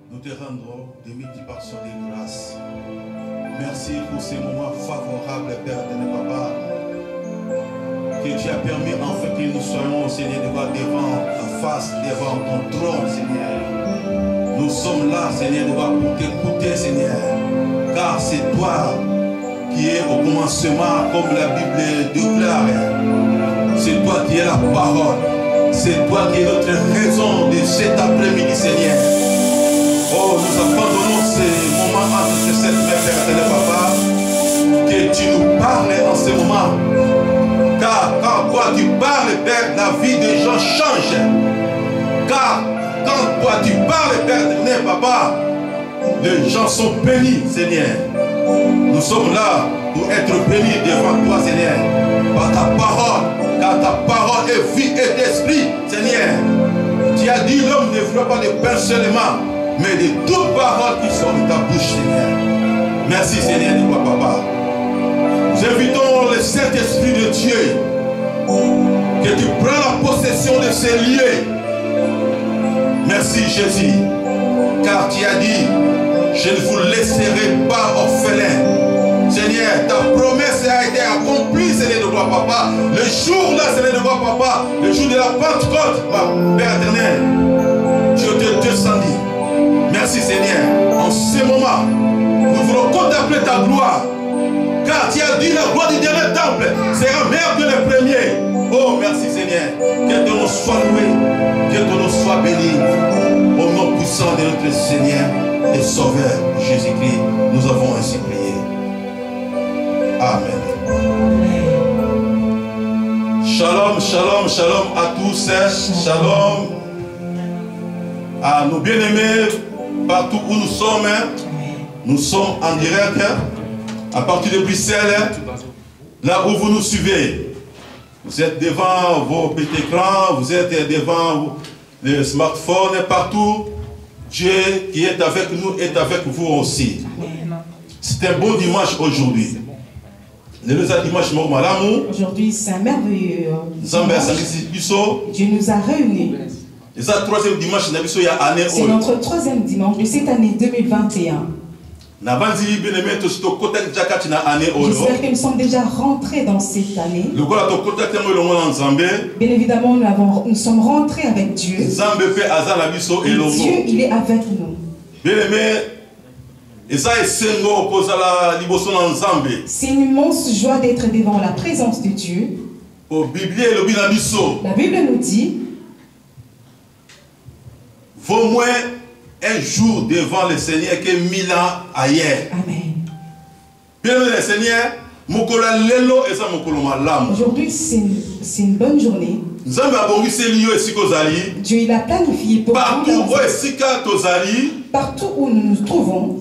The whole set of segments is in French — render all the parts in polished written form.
Nous te rendons de multiplication des grâces. Merci pour ces moments favorables, Père de Papa, que tu as permis enfin que nous soyons, Seigneur, devant ton trône, Seigneur. Nous sommes là, Seigneur, pour t'écouter, Seigneur, car c'est toi qui es au commencement, comme la Bible déclare. C'est toi qui es la parole. C'est toi qui es notre raison de cet après-midi, Seigneur. Oh, nous abandonnons ces moments entre ces sept Père de Papa, que tu nous parles en ce moment. Car quand toi tu parles, Père, la vie des gens change. Car quand toi tu parles, Père de Papa, les gens sont bénis, Seigneur. Nous sommes là pour être bénis devant toi, Seigneur, par ta parole. Car ta parole est vie et d'esprit, Seigneur. Tu as dit l'homme ne vivra pas de pain seulement, mais de toute parole qui sort de ta bouche, Seigneur. Merci, Seigneur, de toi, Papa. Nous invitons le Saint-Esprit de Dieu, que tu prends la possession de ces lieux. Merci, Jésus, car tu as dit, je ne vous laisserai pas orphelins. Seigneur, ta promesse a été accomplie, Seigneur de toi, Papa. Le jour là, Seigneur de toi, Papa, le jour de la Pentecôte, Père éternel, Dieu te descendit. Merci, Seigneur. En ce moment, nous voulons contempler ta gloire. Car tu as dit la gloire du dernier temple sera meilleure que le premier. Oh, merci, Seigneur. Que ton nom soit loué, que ton nom soit béni. Au nom puissant de notre Seigneur et Sauveur Jésus-Christ, nous avons ainsi prié. Amen. Shalom, shalom, shalom à tous. Shalom à nos bien-aimés partout où nous sommes. Nous sommes en direct à partir de Bruxelles, là où vous nous suivez. Vous êtes devant vos petits écrans, vous êtes devant les smartphones, partout. Dieu qui est avec nous est avec vous aussi. C'est un beau dimanche aujourd'hui. Aujourd'hui, c'est un merveilleux dimanche. Dieu nous a réunis. C'est notre troisième dimanche de cette année 2021. J'espère que nous sommes déjà rentrés dans cette année. Bien évidemment, nous sommes rentrés avec Dieu. Et Dieu, il est avec nous. C'est une immense joie d'être devant la présence de Dieu. La Bible nous dit, vaut moins un jour devant le Seigneur que 1000 ans ailleurs. Amen. Bien le Seigneur, aujourd'hui c'est une bonne journée. Dieu il a planifié pour partout où nous nous trouvons.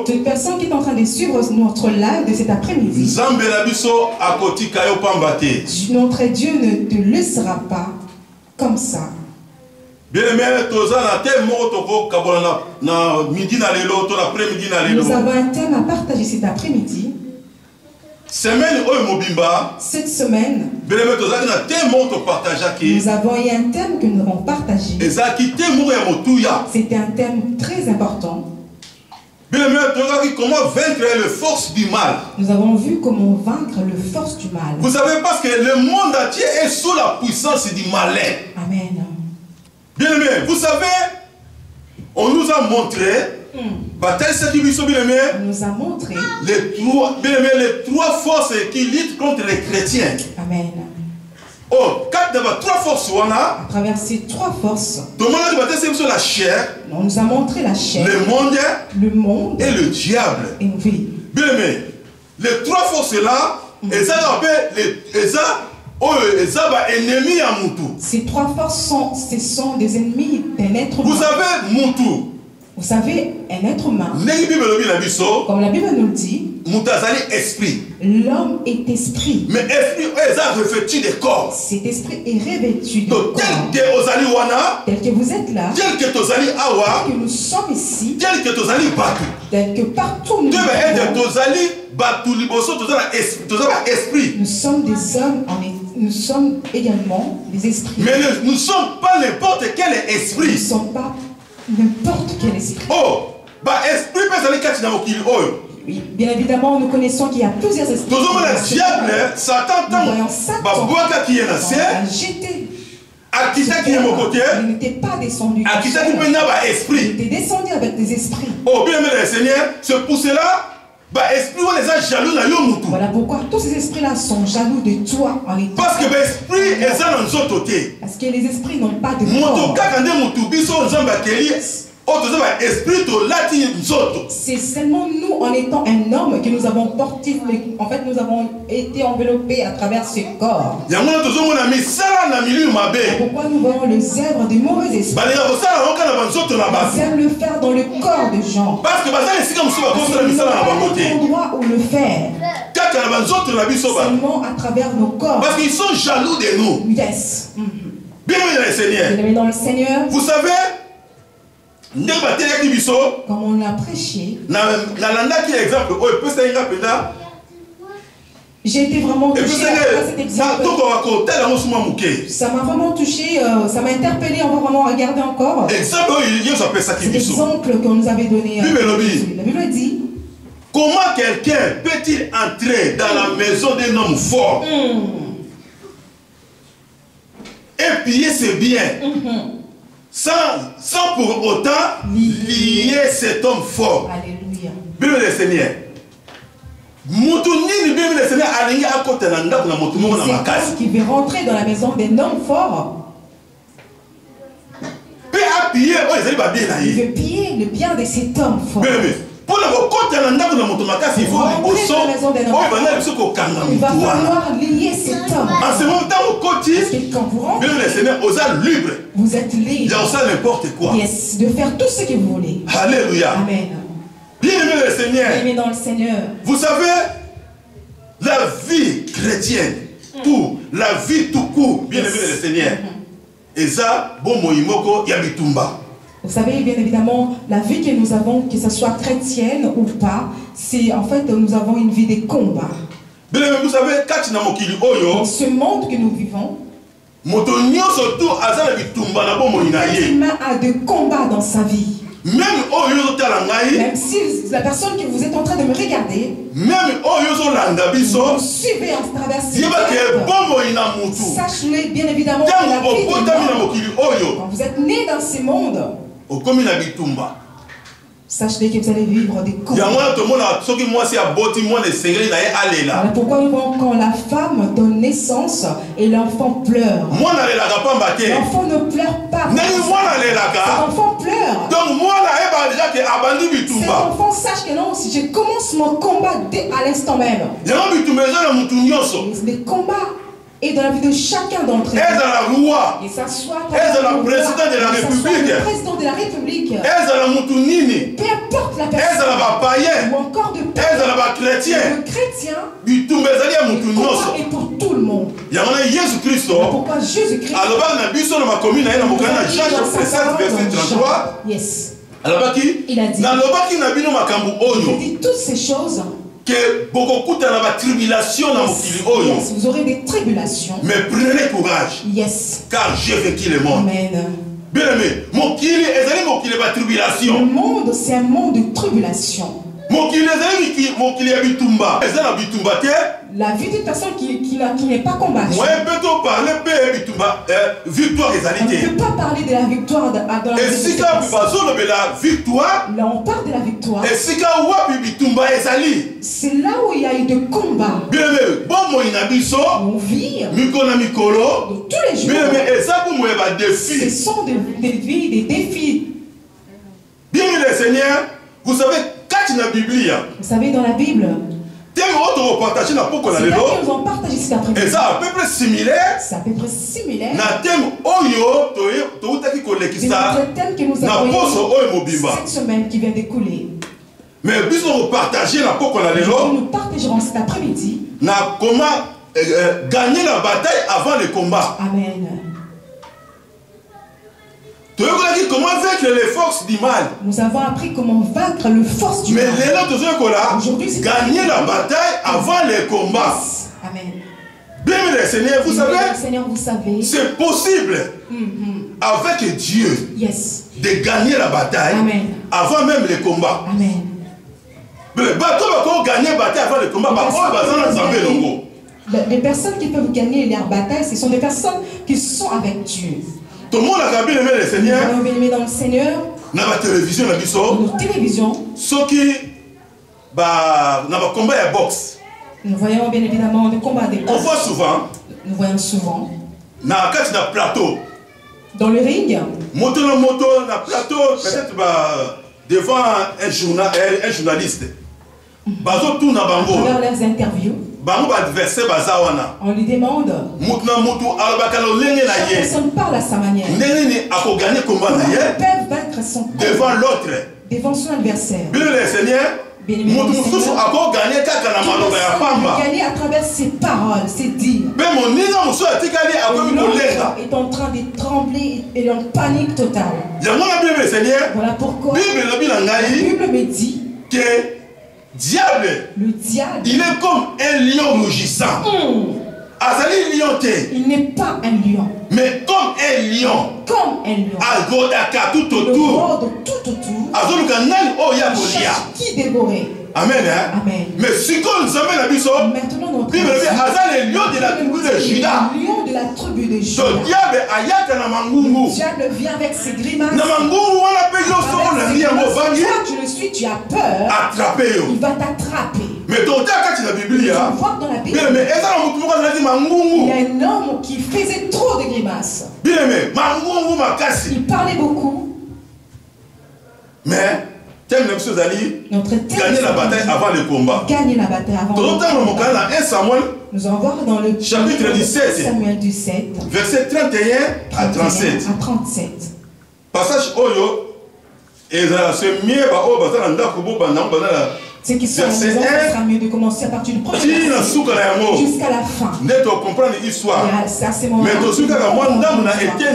Toute personne qui est en train de suivre notre live de cet après-midi, notre Dieu ne te laissera pas comme ça. Nous avons un thème à partager cet après-midi. Cette semaine, nous avons eu un thème que nous avons partagé. C'était un thème très important. Comment vaincre les forces du mal. Nous avons vu comment vaincre les forces du mal. Vous savez, parce que le monde entier est sous la puissance du malin. Amen. Bien aimé, vous savez, on nous a montré, on nous a montré les trois forces qui luttent contre les chrétiens. Amen. Oh, trois forces, à travers ces trois forces, la chair, on nous a montré la chair, le monde et le diable. Et oui. Bien aimé, les trois forces-là, ces trois forces ce sont des ennemis d'un être humain. Vous savez, Moutou. Vous savez, un être humain, comme la Bible nous le dit, l'homme est esprit. Mais esprit est revêtu de corps. Cet esprit est revêtu de corps. Tel que vous êtes là, tel que nous sommes ici, tel que partout nous sommes des hommes, nous sommes également des esprits. Mais nous ne sommes pas n'importe quel esprit. Nous ne sommes pas n'importe quel esprit. Oh, bah esprit peut aller catcher dans mokili oh. Oui, bien évidemment, nous connaissons qu'il y a plusieurs esprits. Toujours le diable, Satan, qui est a jeté. Akita qui est mon côté. Il n'était pas descendu. Akita qui peut n'avoir esprit. Il était descendu avec des esprits. Oh, bien aimé le Seigneur, c'est pour cela. Bah, esprit, on les a jaloux dans le monde. Voilà pourquoi tous ces esprits-là sont jaloux de toi en étant. Parce que l'esprit est ça dans nos autres. Parce que les esprits n'ont pas de corps. C'est seulement nous, en étant un homme, que nous avons porté, en fait, nous avons été enveloppés à travers ce corps. Pourquoi nous voyons les œuvres des mauvais esprits? Ils aiment le faire dans le corps de gens. Parce que endroit où le faire. Seulement à travers nos corps. Parce qu'ils sont jaloux de nous. Yes. Bienvenue dans le Seigneur. Bienvenue dans le Seigneur. Vous savez, comme on l'a prêché, j'ai été vraiment touché à cet exemple. Ça m'a vraiment touché, ça m'a interpellé. On va vraiment regarder encore. Cet exemple que nous avait donné. La Bible dit. Comment quelqu'un peut-il entrer dans la maison d'un homme fort et piller ses biens sans pour autant lier cet homme fort? Alléluia. Bible du Seigneur. C'est qui veut rentrer dans la maison d'un homme fort. Il veut piller le bien de cet homme fort. Il va falloir lier cet homme. En ce moment, quand vous rentrez, vous êtes libre. Yes, de faire tout ce que vous voulez. Alléluia. Amen. Bien-aimé le Seigneur. Bien-aimé dans le Seigneur. Vous savez, la vie chrétienne, pour la vie tout court, bien-aimé le Seigneur, et ça, bon moïmoko yabitumba. Vous savez, bien évidemment, la vie que nous avons, que ce soit chrétienne ou pas, c'est en fait, nous avons une vie de combat. Vous savez, dans ce monde que nous vivons, l'humain a de combats dans sa vie. Même si la personne que vous êtes en train de me regarder, vous suivez en traversant, sachez bien évidemment que la vie quand vous êtes né dans ce monde, sachez que vous allez vivre des combats. Voilà pourquoi nous voyons quand la femme donne naissance et l'enfant pleure. L'enfant ne pleure pas. L'enfant pleure. Cet enfant sache que non, si je commence mon combat dès à l'instant même. Les combats et dans la vie de chacun d'entre eux. Et ça soit le président de la République. Peu importe la personne. Ou encore de chrétien. Le combat est pour tout le monde. Pourquoi Jésus-Christ il a dit toutes ces choses. Que beaucoup de la tribulation dans mon yes, vous aurez des tribulations. Mais prenez courage. Yes. Car j'ai vaincu le monde. Amen. Bien aimé, mon kili est la tribulation. Le monde, c'est un monde de tribulation. La vie d'une personne qui n'est pas combattue. On ne peut pas parler de la victoire dans la vie. Là, on parle de la victoire. C'est là où il y a eu de combats. On vit tous les jours. Ce sont des vies, des défis. Bien le Seigneur, vous savez, dans la Bible, c'est là qu'ils ont partagé cet après-midi. Et ça à peu près similaire. C'est à peu près similaire. Na thème oyo cette semaine qui vient d'écouler. Mais puisque nous partageons la nous partagerons cet après-midi. Comment gagner la bataille avant le combat. Amen. Comment vaincre les forces du mal. Nous avons appris comment vaincre les forces du mal. Mais aujourd'hui, gagner la bataille avant les combats. Amen. Bien, le Seigneur, vous savez, c'est possible avec Dieu de gagner la bataille avant même le combat. Amen. Les personnes qui peuvent gagner leur bataille, ce sont des personnes qui sont avec Dieu. Tout le monde a bien aimé le Seigneur. Nous avons bien aimé dans le Seigneur. Dans la télévision, nos télévisions. Ceux qui combat à boxe. Nous voyons bien évidemment des combats de boxe. On voit souvent. Nous voyons souvent. Dans le plateau. Dans le ring. Moto, dans le plateau, peut-être devant un journaliste. À travers leurs interviews. On lui demande. Chaque personne parle à sa manière. Ils peuvent vaincre son corps devant l'autre. Devant son adversaire. Bien le Seigneur. Gagner à travers ses paroles, ses dires. L'autre est en train de trembler et en panique totale. Voilà pourquoi la Bible me dit que le diable, il est comme un lion rugissant. Il n'est pas un lion, mais comme un lion. Comme un lion. Tout autour. Qui dévorer. Amen. Hein? Amen. Mais si nous sommes la Bible, maintenant notre le lion de la tribu de Juda. Le lion de la tribu de Juda. Le diable vient avec ses grimaces. Tu le suis, tu as peur. Il va t'attraper. Mais tu vois dans la Bible, il y a un homme qui faisait trop de grimaces. Il parlait beaucoup. Mais gagner la bataille avant le combat. Gagner la bataille avant le combat. Nous allons voir dans le chapitre 17, Samuel 17, verset 31 à 37. Passage Oyo, et c'est mieux ce qui sont ce sera mieux de commencer à partir du premier jusqu'à la fin. C'est à ce moment-là.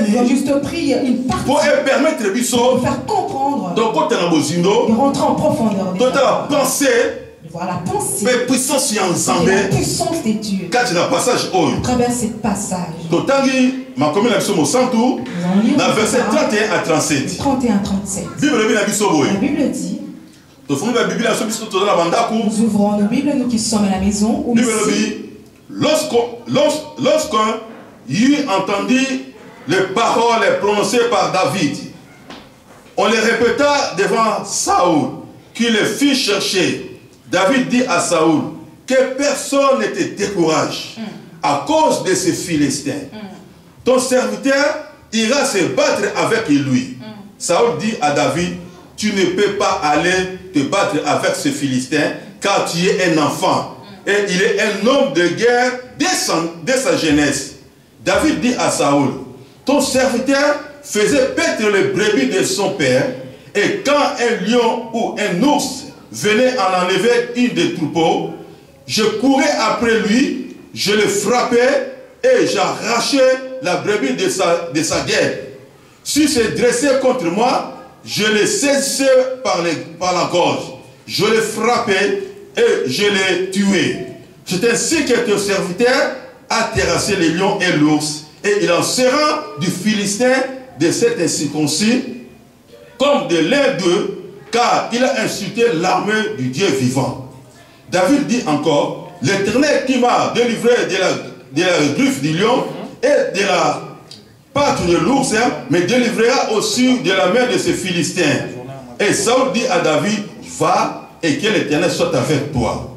Ils ont juste pris une partie pour permettre de faire comprendre, de rentrer en profondeur de la pensée. Voilà la pensée. La puissance de Dieu. À travers ce passage. Dans verset 31 à 37. 31 à 37. La Bible dit. Nous ouvrons nos Bibles, nous qui sommes à la maison. Lorsqu'on eut entendu les paroles prononcées par David, on les répéta devant Saoul, qui les fit chercher. David dit à Saoul que personne ne te décourage à cause de ces Philistins. Ton serviteur ira se battre avec lui. Saoul dit à David, tu ne peux pas aller te battre avec ce Philistin, car tu es un enfant. Et il est un homme de guerre dès sa jeunesse. David dit à Saoul, ton serviteur faisait paître les brebis de son père, et quand un lion ou un ours venait en enlever une des troupeaux, je courais après lui, je le frappais, et j'arrachais la brebis de sa guêpe. S'il se dressait contre moi, je le saisissais par la gorge, je le frappais et je le tuais. C'est ainsi que ton serviteur a terrassé les lions et l'ours, et il en sera du Philistin de cet incirconcis comme de l'un d'eux, car il a insulté l'armée du Dieu vivant. David dit encore, l'Éternel qui m'a délivré de la griffe du lion et de la patte de l'ours, me délivrera aussi de la main de ces Philistins. Et Saul dit à David, va et que l'Éternel soit avec toi.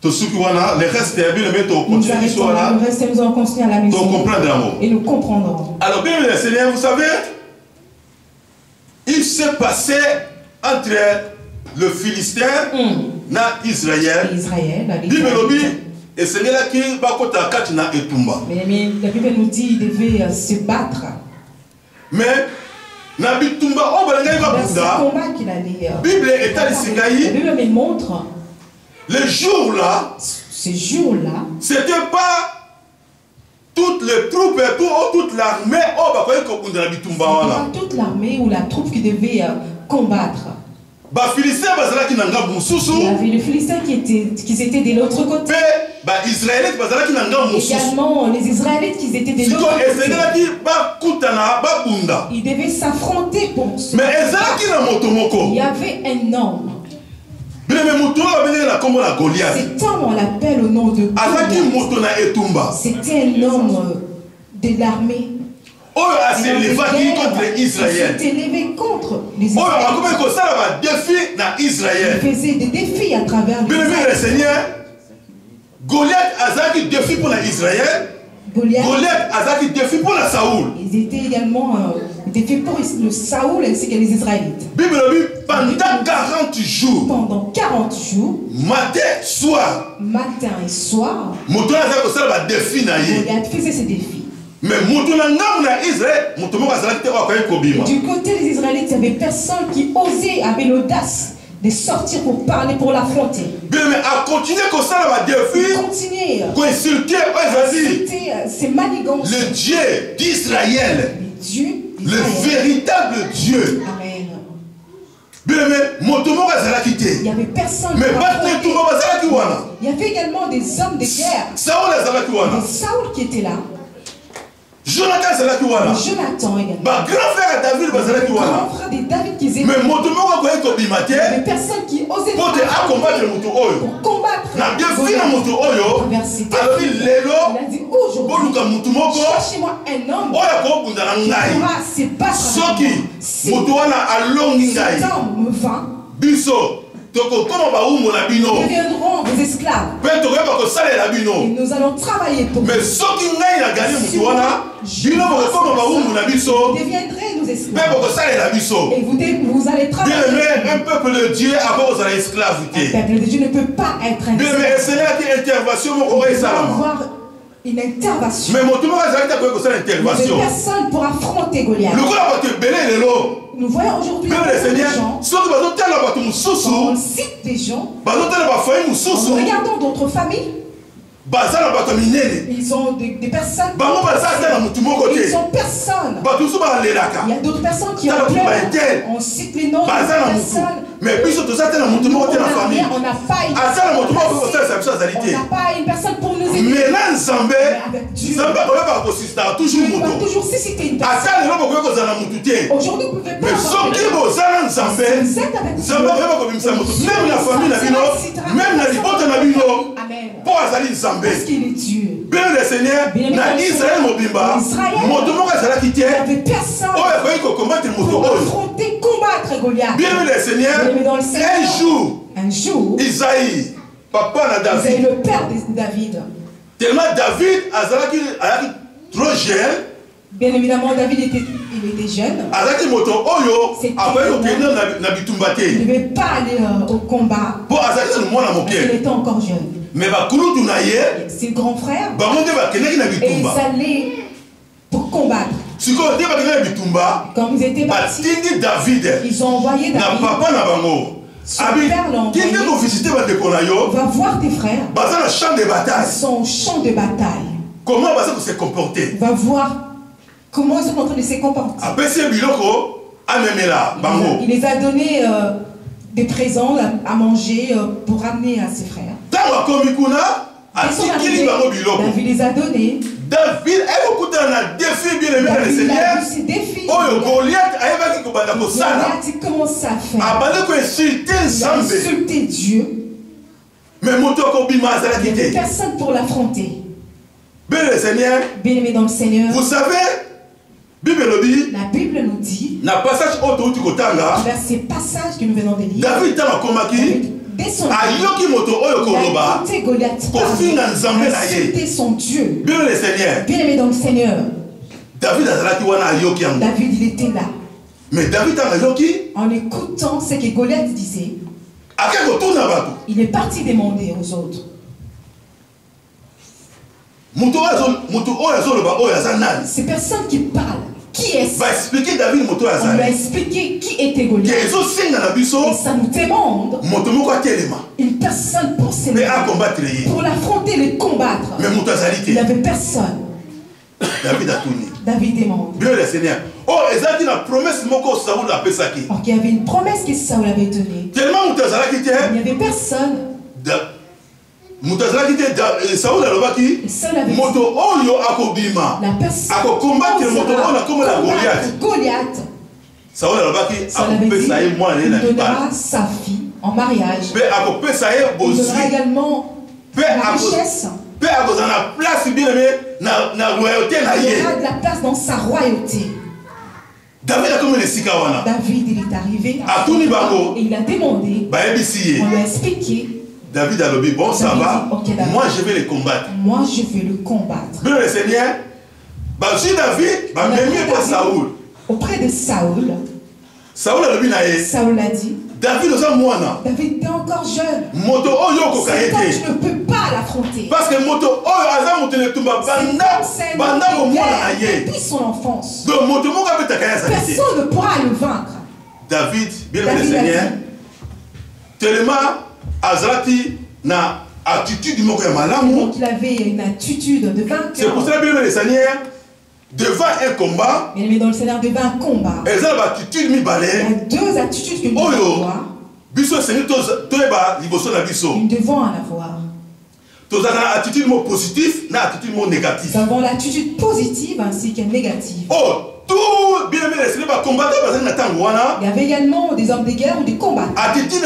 Tout ce qui le reste est bien, mais tu continues nous allons continuer à la maison. Comprendre et nous comprendrons. Alors, bien, le Seigneur, vous savez, il s'est passé entre le Philistin et Israël. Et c'est là qui va mais la Bible nous dit qu'il devait se battre. Mais dans ce combat qu'il allait. La Bible me montre. Les jours-là, ces jours-là, c'était pas toutes les troupes et toute l'armée. Toute l'armée ou la troupe qui devait combattre. Il y avait les Philistins qui étaient de l'autre côté. Également les Israélites qui étaient de l'autre côté. Ils devaient s'affronter pour ce. Mais il y avait un homme. Cet homme, on l'appelle au nom de Goliath. C'était un homme de l'armée. Il s'est levé contre Israël. Il s'est levé contre les Israélites. Il faisait des défis à travers les Israélites. Goliath a un défi pour Israël. Goliath a un défi pour Saoul. Ils étaient également défis pour le Saoul ainsi que les Israélites. Pendant 40 jours. Pendant 40 jours. Matin et soir. Goliath faisait ses défis. Mais du côté des Israélites, il n'y avait personne qui osait, avait l'audace de sortir pour parler, pour l'affronter. Mais à continuer comme ça, continuer ces manigances. Le Dieu d'Israël, le véritable Dieu. Amen. Il y avait personne. Mais il y avait également des hommes de guerre. Saoul qui était là. Jonathan également. Grand frère David grand frère de David qui étaient. Mais personne qui osait pour combattre. Alors il a dit aujourd'hui, cherchez-moi un homme qui pourra se battre. Si cet homme me vint, nous deviendrons vos esclaves. Et nous allons travailler pour vous. Mais ce qui vous deviendrez nos esclaves. Et vous allez travailler. Un peuple de Dieu, avant vous allez esclavité. Un peuple de Dieu ne peut pas être un intervention. avoir une intervention. Mais personne pour affronter Goliath. Nous voyons aujourd'hui des gens, on cite des gens, en regardant d'autres familles, ils ont des personnes, ils ont personne. Il y a d'autres personnes qui ont pleuré, on cite les noms de personnes. Mais puis surtout ça, on n'a pas une personne pour nous aider. Mais là, Zambé, toujours susciter une personne. Aujourd'hui, vous pouvez pas. Mais même la famille, même la lipote, parce qu'il est Dieu. Bien le Seigneur, Israël, il n'y avait personne pour affronter, combattre Goliath. Bien le Seigneur, un jour, Isaïe, papa de David, le père de David. Tellement David a trop jeune. Bien évidemment, David était jeune. Il ne devait pas aller au combat. Il était encore jeune. Mais ses grands frères, et ils allaient pour combattre. Quand ils étaient partis, ils ont envoyé David. Son père l'a envoyé. Va voir tes frères. Ils sont au champ de bataille. Comment ils se comporter? Va voir comment ils sont en train de se comporter. Il les a donné des présents à manger pour ramener à ses frères. David les a donnés. David a défi bien aimé le Seigneur. Goliath commence à faire. Il a insulté Dieu. Mais il n'y avait personne pour l'affronter. Bien aimé dans le Seigneur. Vous savez, la Bible nous dit, dans ces passages que nous venons de lire, David a écouté Goliath parler, a insulté son Dieu. Bien aimé dans le Seigneur. David il était là. Mais David en écoutant ce que Goliath disait, il est parti demander aux autres. Ces personnes qui parlent, qui est-ce? On lui a expliqué qui était Goliath. Et ça nous demande une personne pour s'aimer, pour l'affronter, le combattre. Il n'y avait personne. David a tourné. David demande. Bien le Seigneur. Oh, exactement la promesse que Saoul a fait. Alors qu'il y avait une promesse que Saoul avait donnée. Tellement il n'y avait personne. Saoul avait moto oyo akobima. La personne combattre moto oyo comme la Goliath. Saoul avait donnera sa fille en mariage. Il donnera également la richesse. Il aura de la place dans sa royauté. David il est arrivé et il a demandé. On lui a expliqué. David a dit, bon, ça va, moi je vais le combattre. Moi je vais le combattre. Bien le Seigneur, David, Saoul. Auprès de Saoul, Saoul a dit, David était encore jeune. Moto oyo tu ne peux pas l'affronter. Parce que moto oyo depuis son enfance. Donc personne ne pourra le vaincre. David, bien le Seigneur, tellement Azrati na attitude moko ya malamu. Donc il avait une attitude de vainqueur. C'est pour cela bien le Seigneur devant un combat. Mais dans le Seigneur devant un combat. Il y a deux attitudes que nous devons avoir. Nous devons en avoir. Nous avons l'attitude positive et l'attitude négative. Nous avons l'attitude positive ainsi que négative. Oh, tout bien il y avait également des hommes de guerre ou des combattants. L'attitude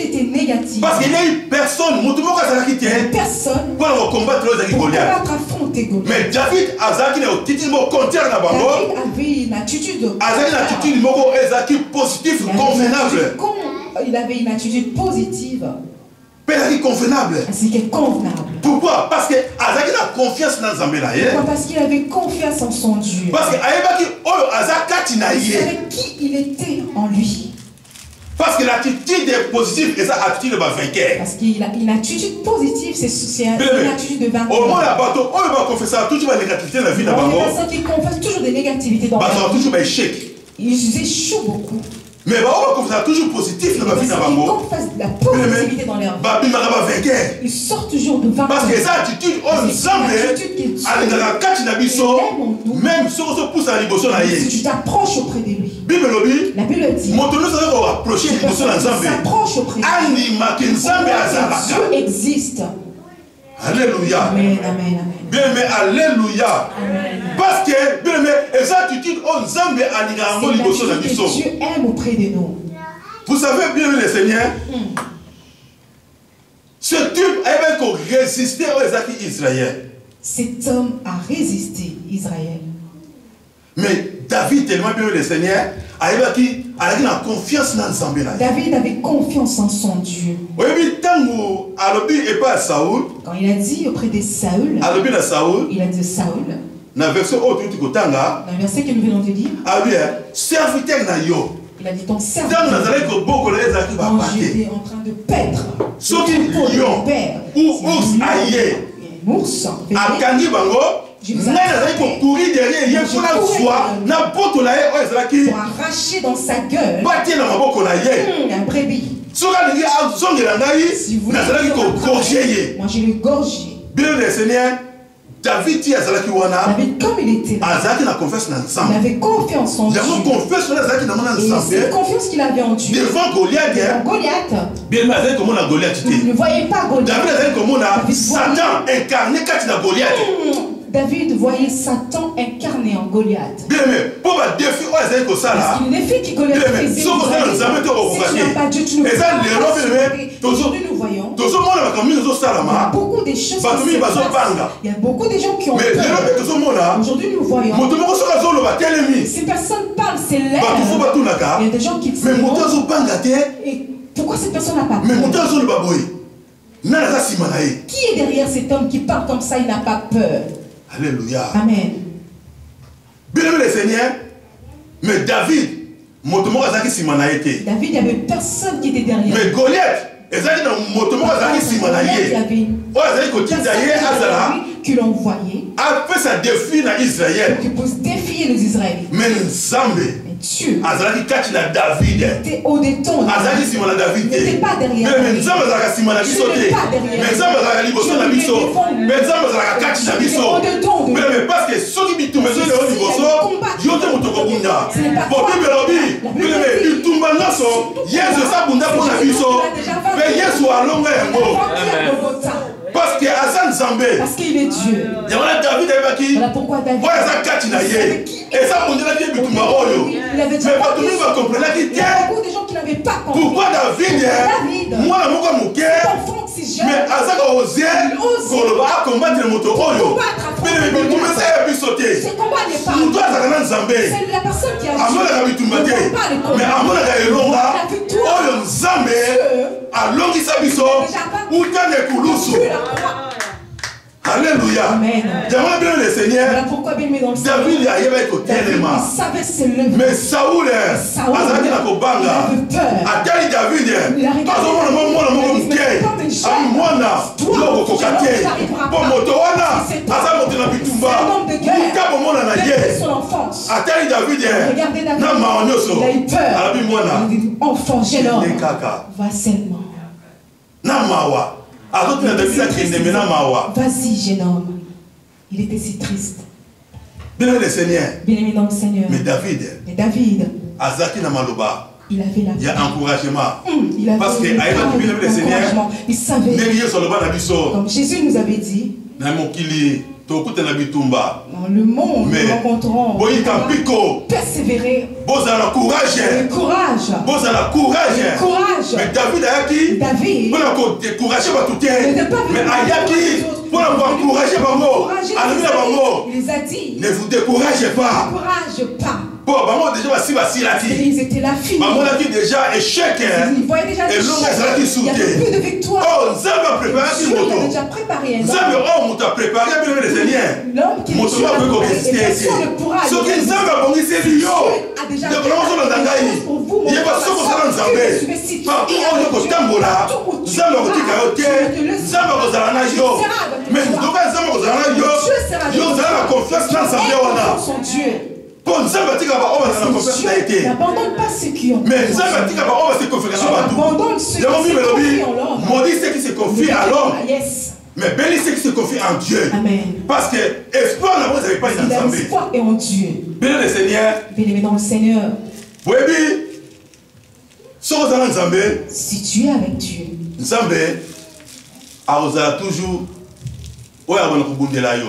était négative. Parce qu'il n'y a eu personne pour combattre Goliath. Mais David avait une attitude positive, convenable. Il avait une attitude positive. Convenable. Ainsi que convenable. Pourquoi? Parce que Azaki a confiance dans Zambé. Pourquoi? Parce qu'il avait confiance en son Dieu. Parce que il savait qui il était en lui. Parce que l'attitude est positive et ça attitude de vainqueur. Parce qu'il a une attitude positive, c'est une attitude de vainqueur. Au moins la bateau, on va confesser toujours la négativité dans la vie de Bango. Les personnes qui confessent toujours des négativités dans la vie. Toujours échec. Ils échouent beaucoup. Mais on va confesser toujours positif dans la vie de Bango. Ils confessent la positivité dans leur vie. Ils sortent toujours de vainqueur. Parce que cette attitude, on semble même si on se pousse à l'immotion. Si tu t'approches auprès de lui. La Bible dit. S'approche auprès de lui. Dieu existe. Alléluia. Amen, amen, amen. Bien, mais alléluia. Amen. Parce que, bien, mais, cette attitude, on zambe à Dieu aime auprès de nous. Vous savez bien, le Seigneur, ce type avait résisté aux Israël. Cet homme a résisté Israël. Mais David, tellement bien le Seigneur, il a confiance dans l'Assemblée. David avait confiance en son Dieu. Quand il a dit auprès de Saül, il a dit Saül, dans le verset que nous venons de lire, il a dit ton serviteur, quand j'étais en train de paître, ou ours aillé, pour arracher dans sa gueule un brebis. Si vous moi je l'ai gorgé. Bien le Seigneur, David, comme il était là, il avait confiance en Dieu. Et cette confiance qu'il avait en Dieu, devant Goliath, il ne voyait pas Goliath. Satan incarné dans Goliath. David voyait Satan incarné en Goliath. Bien, mais pour le défi, parce qu'il est défi qui Goliath faisait. Si tu n'as pas Dieu, tu ne peux pas. Aujourd'hui, nous voyons. Il y a beaucoup de choses qui se passent. Il y a beaucoup de gens qui ont peur. Aujourd'hui, nous voyons. Ces personnes parlent, c'est l'air. Il y a des gens qui se demandent. Et pourquoi cette personne n'a pas peur? Qui est derrière cet homme qui parle comme ça, il n'a pas peur? Alléluia. Amen. Bien aimé le Seigneur, mais David, il n'y avait personne qui était derrière. Mais Goliath, il y avait une qui l'envoyait. A fait sa défi dans Israël. Qui peut défier les Israélites. Mais Dieu était au-dedans. Il n'était pas derrière. Mais Dieu n'était pas derrière. Mais maloba. Pour Bible lobby, il tombe dans son. Yesu sa bunda pour la biso. Mais Yesu a longue yango. Parce que Hassan Zambé. Parce qu'il est Dieu. Voilà pourquoi David. Et ça bunda la vie bitumba oyo. Mais pas tout le monde va comprendre qu'il y a beaucoup de gens qui n'avaient pas compris. pourquoi David, moi la moko muke. Mais Hassan a osé combattre le moto oyo. Mais bitumba ça a sauté. Ce combat n'est pas. C'est la personne qui a dit. Mais Amona Elonga, Oyo Nzambe, alongisa biso, utane kulusu. Alléluia. J'aimerais bien le Seigneur. David a eu au tellement. Mais Saoul, Azadi na kobanga. Atali David, azomona mwana moke. Amwana, loko kokate. Bon moto wana, azamote na bitumba. Kabo mona na ye. Atali David, na maonyoso. Alabi mwana. Enfant, jeune homme, va seulement. Na mawa. Vas-y, jeune homme. Il était si triste. Bien le Seigneur. Bien-aimé dans le Seigneur. Mais David. Azaki na maloba. Il avait la. Il y a encouragement. Il avait parce que le Seigneur. Il savait. Comme Jésus nous avait dit. Dans le monde, nous rencontrons. Persévérer. Courage. Mais David a dit. David. Mais Ayaki. Pour encourager Bango. Il les a dit. Ne vous découragez pas. Ne décourage pas. Bon, ils étaient là, finis. Déjà échec. Ils voyaient déjà l'échec. Il n'y avait plus de victoire. Oh, nous avons préparé un moto. Il avait déjà préparé un homme. Nous avons préparé le Seigneur. L'homme qui est sur le courage. Ce qui nous a bon, c'est lui. A déjà fait pour vous. Il n'y a pas ce qu'on s'en a partout où nous sommes là. Nous avons dit que nous avons mais nous devons la confiance dans son Dieu. Bon, nous avons dit que n'abandonne pas ceux qui ont. Mais nous avons dit que abandonne ceux qui se confient en l'homme. Maudit ceux qui se confient à l'homme. Mais bénis ceux qui se confient en Dieu. Amen. Parce que espoir, vous n'avez pas une ensemble. L'espoir est en Dieu. Bénis le Seigneur. Bénis dans le Seigneur. Oui, si tu es avec Dieu,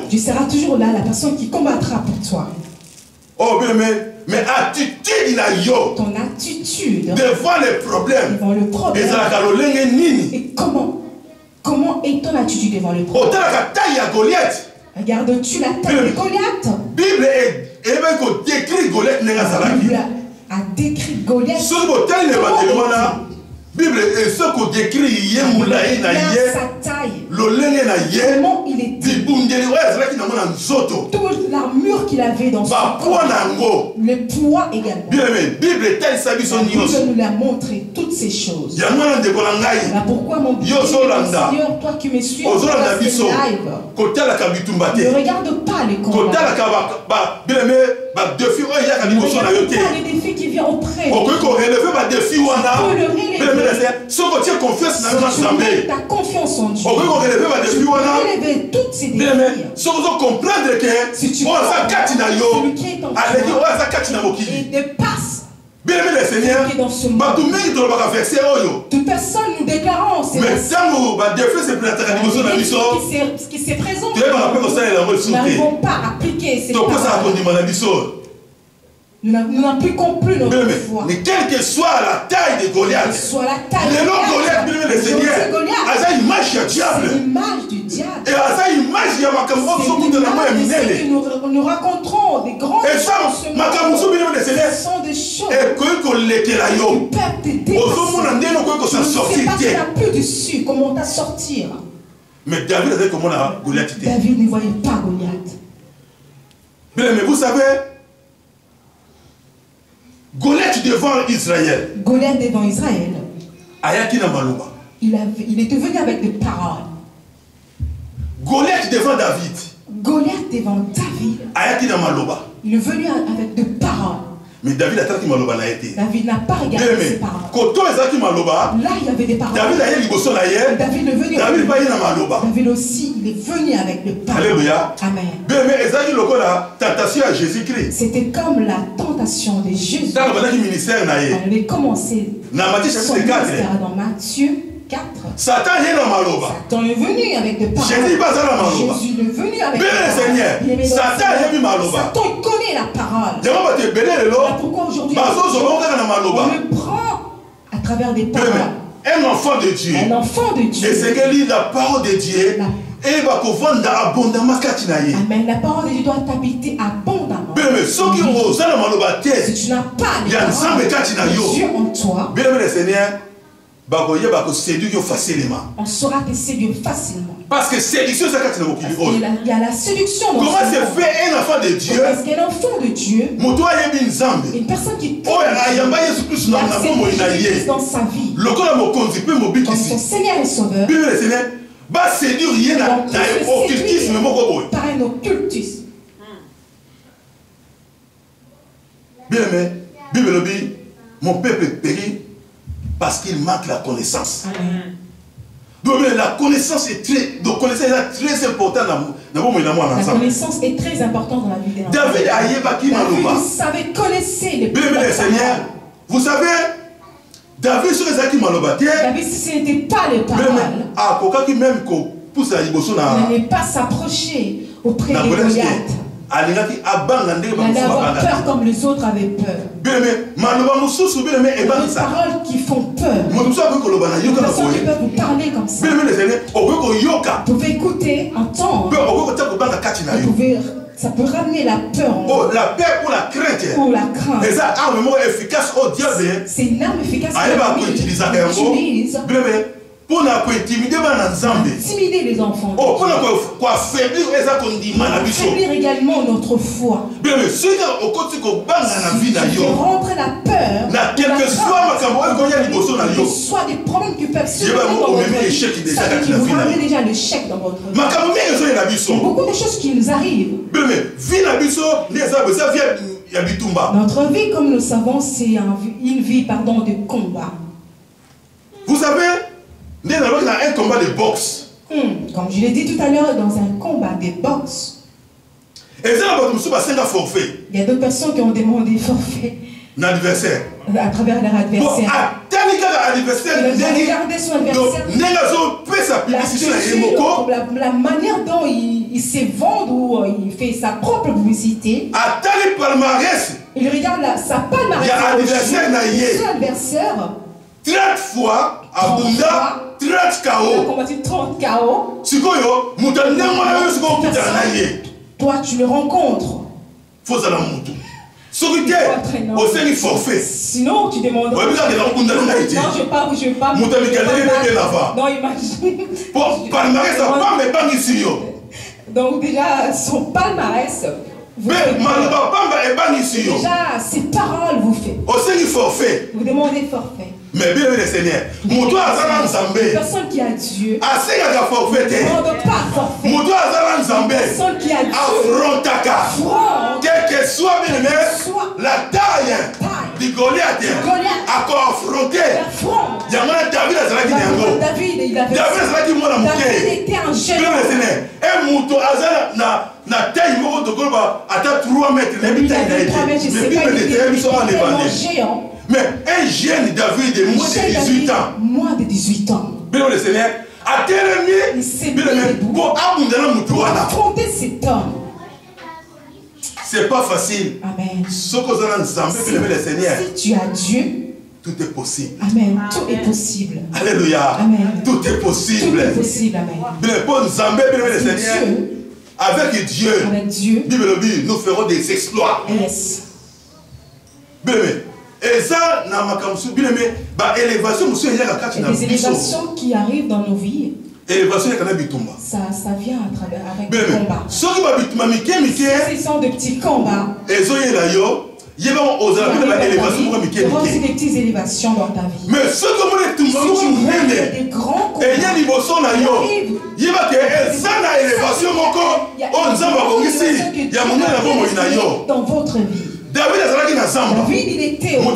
tu seras toujours là, la personne qui combattra pour toi. Oh, mais attitude ton attitude devant les problèmes. Devant le problème. Et comment est ton attitude devant le problème? Regardes-tu la taille de Goliath? Bible décrit Goliath. Bible a décrit Goliath. Bible est ce qu'on décrit sa taille. Comment il était. Toute l'armure qu'il avait dans son corps. Le poids également. Bible nous a montré toutes ces choses. Voilà pourquoi mon bien Seigneur, toi qui me suis dans ce live, ne regarde pas les combats. Les défis qui viennent auprès. Si tu mets ta confiance en Dieu, tu peux relever toutes ces défis. Si tu crois celui qui est en toi et dépasse Seigneur, dans ce monde, toute personne nous déclarons ces qui s'est présent, nous n'arrivons pas à appliquer ces paroles. Nous n'appliquons plus notre foi. Mais quelle que soit la taille de Goliath, le nom Goliath, le Seigneur, a une image du diable. C'est l'image du diable. Et a une image de nous raconterons des grands choses. Ce sont des choses qui peuvent te dépasser. Tu ne sais pas plus dessus, comment t'as sortir. Mais David avait comment Goliath était. David ne voyait pas Goliath. Mais vous savez, Goliath devant Israël. Goliath devant Israël. Il est venu avec des paroles. Goliath devant David. Goliath devant David. Il est venu avec des paroles. Mais David a dit maloba na été. David n'a pas regardé ses parents. Là, il y avait des parents. David est venu. David aussi, il est venu avec le Père. Alléluia. Amen. C'était comme la tentation de Jésus. Il avait commencé son ministère dans Matthieu 4. Satan est venu avec des paroles. Jésus est venu avec des paroles. Satan connaît la parole. Pourquoi aujourd'hui on le prend à travers des paroles? Un enfant de Dieu. Un enfant de Dieu. Et c'est que la parole de Dieu. Et va vendre abondamment. Amen. La parole de Dieu doit t'habiter abondamment. Si tu n'as pas les paroles de Dieu en toi, on saura te séduire facilement. Parce que séduction, c'est quand il y a la séduction dans comment se fait un enfant de Dieu? Parce qu'un enfant de Dieu, une personne qui Jésus dans sa vie, comme son Seigneur et Sauveur, va séduire rien dans occultisme. Par un occultisme. Bien aimé, Bible dit, mon peuple périt parce qu'il manque la connaissance. Amen. Donc la connaissance est très importante dans la connaissance est très importante dans la vie de David savait, connaissait les Seigneur. Vous savez, David sur les acquis malobatés. David, si ce n'était pas les paroles, il n'allait pas s'approcher auprès de Goliath. Il allait avoir peur comme les autres avaient peur. Les paroles qui font peur. Les personnes qui peuvent vous parler comme ça. Vous pouvez écouter, entendre. Ça peut ramener la peur. La peur ou la crainte. Ou la crainte. C'est une arme efficace au diable. C'est une arme efficace qu'on utilise. Pour intimider les enfants. Pour affaiblir également notre foi. Rentrer la peur. Quel que soit des problèmes qui peuvent se passer dans votre vie. Ça vous ramène déjà l'échec dans votre vie. Beaucoup de choses qui nous arrivent. Notre vie, comme nous le savons, c'est une vie de combat. Vous savez, nous avons un combat de boxe. Comme je l'ai dit tout à l'heure, dans un combat de boxe. Il y a d'autres personnes qui ont demandé forfait. L'adversaire. À travers leur adversaire. Regardez son adversaire. La manière dont il se vend ou il fait sa propre publicité. Il regarde sa palmarès. Son adversaire. 30 fois, Abunda, 30 KO. Il a combattu 30 KO. Toi, tu le rencontres. Sinon, tu demandes. Non, je ne vais pas. Non, imagine. Donc, déjà, son palmarès. Déjà, ses paroles vous fait. Vous demandez forfait. Mais bien le Seigneur, personne qui a Dieu ne demande pas forfait. Personne qui a Dieu quel que soit la taille du Goliath a affronté. David était un géant. Na taille de Golba à 3 mètres. Mais un jeune David de moins de 18 ans. Bien le Seigneur a tellement pour affronter cet homme. C'est pas facile. Amen. Si tu as Dieu, tout est possible. Amen. Tout est possible. Alléluia. Amen. Tout est possible. Tout est possible. Amen. Bien le Seigneur. Avec Dieu, nous ferons des exploits. Yes. Bien, et ça, il y a des élévations qui arrivent dans nos vies. Ça vient à travers avec des combats. Ce sont des petits combats. Il y aura aussi des petites élévations dans ta vie. Mais ce que tu vois des grands combats. Dans votre vie. David, il était au il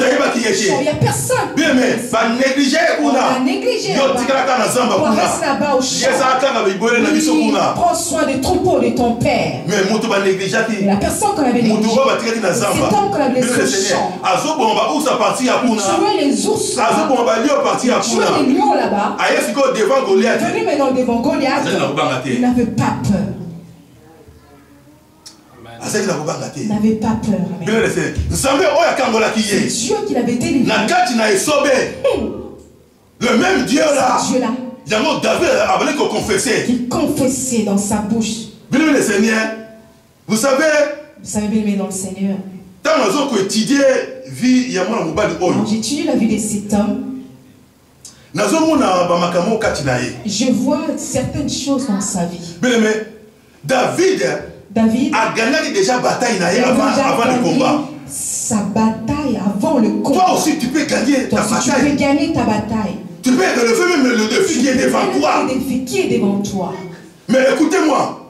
n'y a personne. Bien, mais pas négliger. On a négligé là-bas au champ. Oui, prends soin des troupeaux de ton père. Mais la personne qu'on avait négligée, cet homme qu'on avait laissé au champ, tuer les ours là-bas, tuer les lions là-bas, venu maintenant devant Goliath, il n'avait pas peur. Il n'avait pas peur. C'est Dieu qui l'avait délivré. Le même Dieu là. David avait confessé. Il confessait dans sa bouche. Bien le Seigneur. Vous savez bien dans le Seigneur. Quand j'étudie la vie de cet homme, je vois certaines choses dans sa vie. David a gagné déjà bataille avant le combat. Sa bataille avant le combat. Toi aussi tu peux gagner ta bataille. Tu peux gagner ta bataille. Tu peux relever même le défi qui est devant toi. Le défi qui est devant toi. Mais écoutez-moi.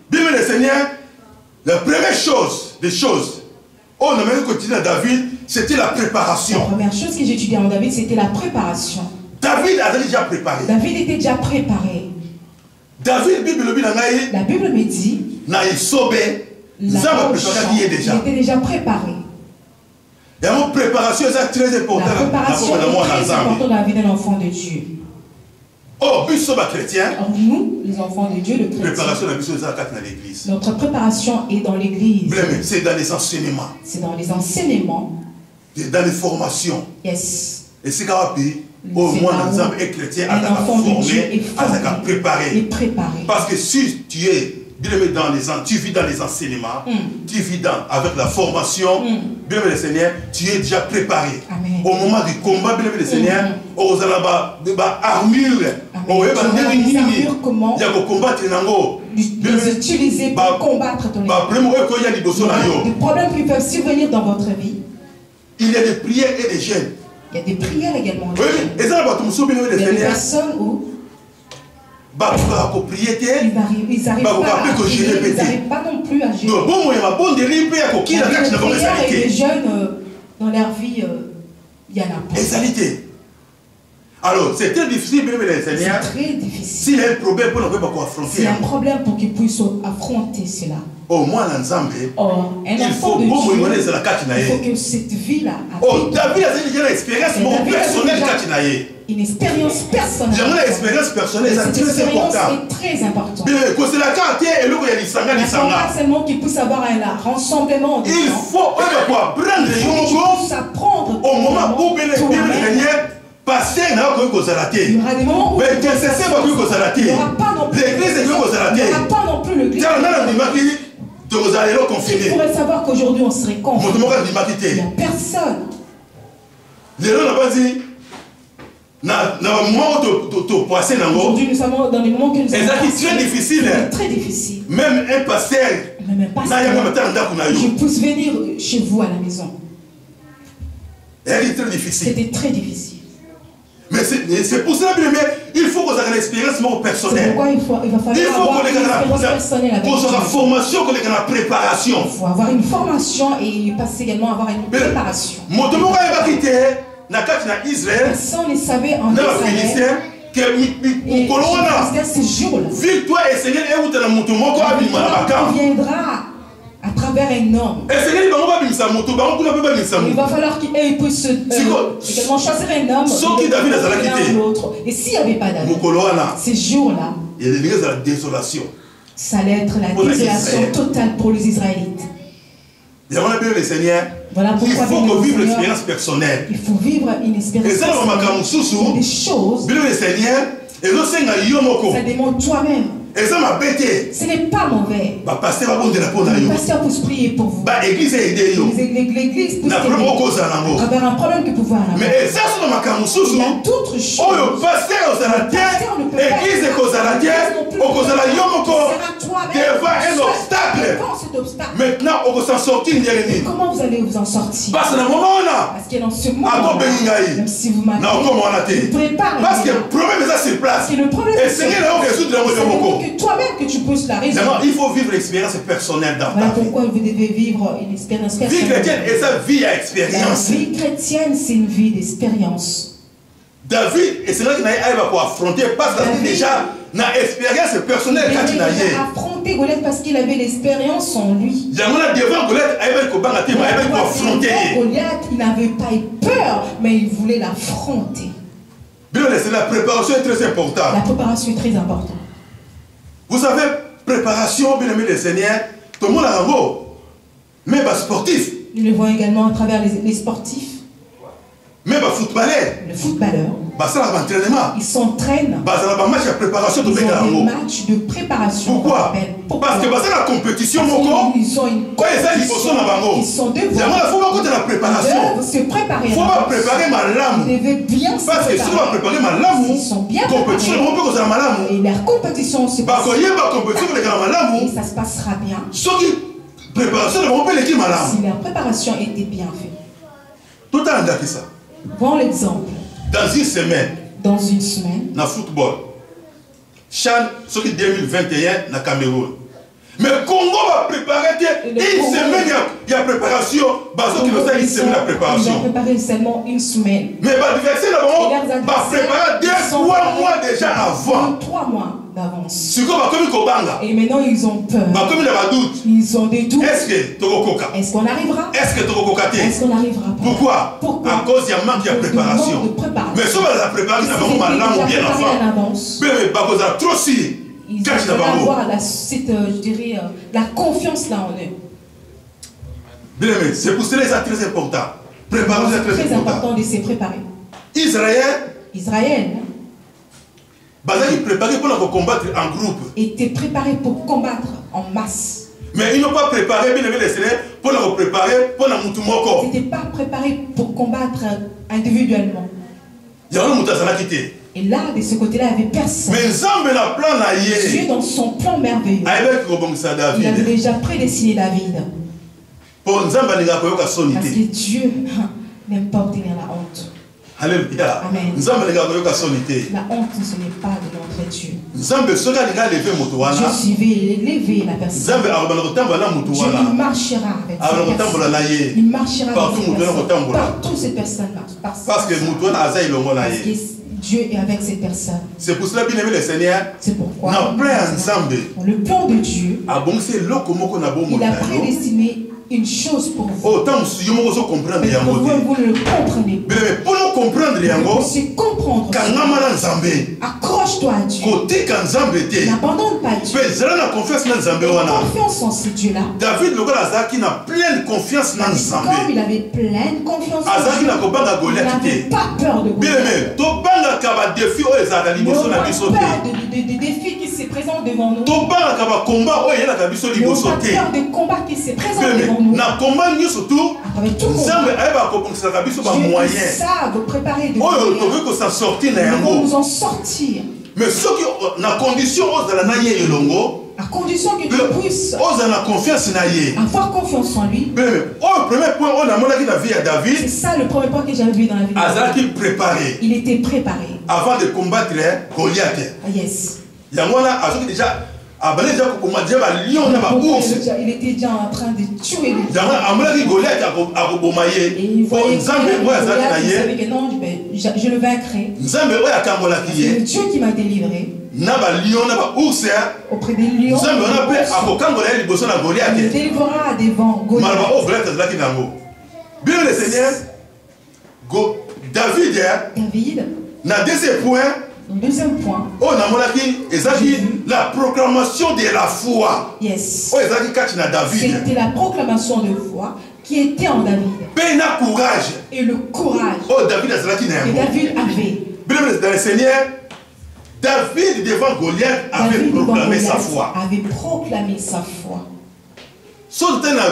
Bien le Seigneur, la première chose, on a même continué à David, c'était la préparation. La première chose que j'étudiais en David, c'était la préparation. David a déjà préparé. David était déjà préparé. David, la Bible me dit, il était déjà préparé. La préparation est très importante. La préparation est très importante dans la vie d'un enfant de Dieu. Oh, nous, les enfants de Dieu, notre préparation est dans l'église. C'est dans les enseignements. C'est dans les enseignements. Dans les formations. Yes. Et c'est quand au moins un enfant est chrétien, à préparé. Parce que si tu es tu vis dans les enseignements, tu vis avec la formation, bien le Seigneur, tu es déjà préparé. Amen. Au moment du combat, bien le Seigneur, aux armures, comment les utiliser pour combattre ton ennemi. Des problèmes qui peuvent survenir dans votre vie. Il y a des prières et des jeûnes. Il y a des prières également. Oui, il y a des personnes où ils n'arrivent pas non plus à gérer. Et les jeunes, dans leur vie, il y en a pas. Alors, c'est très difficile, c'est très difficile. S'il y a un problème, s'il y a un problème pour qu'ils puissent affronter cela. Au moins, il faut que cette vie-là. David a déjà une expérience personnelle. Une expérience personnelle. Une expérience personnelle, c'est très important. Pas seulement qu'il puisse avoir un rassemblement. Il faut prendre au moment où passer il y aura des moments où l'église est pas non plus l'église. Il pourrait savoir qu'aujourd'hui on serait confiné. Il n'y a personne. Aujourd'hui nous sommes dans des moments que nous sommes très difficile. Même un pasteur je puisse venir chez vous à la maison. C'était très difficile. Mais c'est pour cela, il faut qu'on ait une expérience personnelle. Il va falloir avoir une expérience personnelle. Pour la formation, la préparation. Il faut avoir une formation et passer également avoir une préparation. Personne ne savait en Israël que ce jour-là, il viendra à travers un homme. Il va falloir qu'ils puissent également choisir un homme et l'autre. Et s'il n'y avait pas David, ces jours-là, ça allait être la désolation totale pour les Israélites. Voilà pourquoi il faut qu'on vive l'expérience personnelle. Il faut vivre une expérience personnelle. Des choses. Ça demande toi-même. Ce n'est pas mauvais. Le pasteur peut prier pour vous. L'église peut aider. À travers un problème que vous pouvez avoir. Mais il y a d'autres choses. Le pasteur ne peut pas aider. devant un obstacle. Maintenant, on va s'en sortir. Comment vous allez vous en sortir? Parce que dans ce moment, même si vous m'appelez, parce que le problème est sur place. Et que toi-même que tu poses la raison. Il faut vivre l'expérience personnelle dans ta vie. Voilà pourquoi vous devez vivre une expérience personnelle. Vie chrétienne et sa vie à expérience. La vie chrétienne, c'est une vie d'expérience. David, et c'est là qu'il a pour affronter parce qu'il a déjà une expérience personnelle quand il a affronté Goliath parce qu'il avait l'expérience en lui. Goliath, il n'avait pas eu peur, mais il voulait l'affronter. La préparation est très importante. La préparation est très importante. Vous savez, préparation, bien aimé le Seigneur, tout le monde a un mot. Mais les sportifs. Nous le voyons également à travers les sportifs. Mais les footballeurs. Le footballeur. Ils s'entraînent. Ils ont des matchs de préparation. Pourquoi? Parce que dans la compétition, ils ont une compétition. Ils sont devant. Il faut la préparation. Ils doivent se préparer. Il faut préparer ma lame. Ils devaient bien se préparer. Parce que si on va préparer ma lame, ils sont bien préparés. Et leur compétition se passe. Et ça se passera bien. Si leur préparation était bien faite. Tout à l'heure, ça. Bon l'exemple. Dans une semaine. Dans une semaine. Dans le football. Chan, ce qui 2021, dans Cameroun. Mais le Congo va préparer une semaine, il y a préparation. Une semaine de préparation. Ils ont préparé seulement une semaine. Mais l'adversaire va préparer 2-3 mois déjà avant. 3 mois d'avance. Et maintenant ils ont peur. Ils ont des doutes. Est-ce qu'on arrivera? Est-ce qu'on arrivera pas? Pourquoi? À cause d'un manque de préparation. Mais si on va la préparer, ça va bien avant. Mais trop si. Ils doivent avoir la confiance là en eux. C'est pour cela que c'est très important. Préparer, c'est très important de se préparer. Israël. Préparé pour combattre en groupe. Était préparé pour combattre en masse. Mais ils n'ont pas préparé pour le préparer pour la moutumoko. Ils n'étaient pas préparés pour combattre individuellement. Et là, de ce côté-là, il n'y avait personne. Mais Dieu, dans son plan merveilleux, il avait déjà prédestiné David. Parce que Dieu n'aime pas obtenir la honte. Alléluia. Amen. La honte, ce n'est pas de notre Dieu. Dieu suivait, élever la personne. Dieu marchera avec cette personne. Il marchera partout cette personne marche. Parce que Dieu est avec cette personne. C'est pour cela, bien aimé le Seigneur, c'est pourquoi le plan de Dieu, il a prédestiné une chose pour vous. Mais pour vous, vous ne le comprenez pas. Pour nous comprendre, c'est comprendre. Accroche-toi à Dieu. N'abandonne pas Dieu. Confiance en ce Dieu-là. David, il a pleine confiance en Dieu. Comme il avait pleine confiance en Dieu, il n'avait pas peur de Goliath. Mais on a peur des défis qui se présentent devant nous. Mais on a peur des combats qui se présentent devant nous. Dieu savent préparer des moyens pour nous en sortir. Mais ce qui la condition à condition que tu puisses avoir confiance en lui. C'est ça le premier point que j'avais vu dans la vie de David. Il était préparé avant de combattre Goliath. Yes. Il était déjà en train de tuer les gens. Et il voyait que non, je le vaincrai. C'est le Dieu qui m'a délivré. Auprès des lions, il me délivrera devant Goliath. Bien le Seigneur, David, n'a deuxième point. Deuxième point. La proclamation de la foi. Yes. C'était la proclamation de foi qui était en David. Et le courage que David avait. Dans le Seigneur, David devant Goliath avait proclamé sa foi.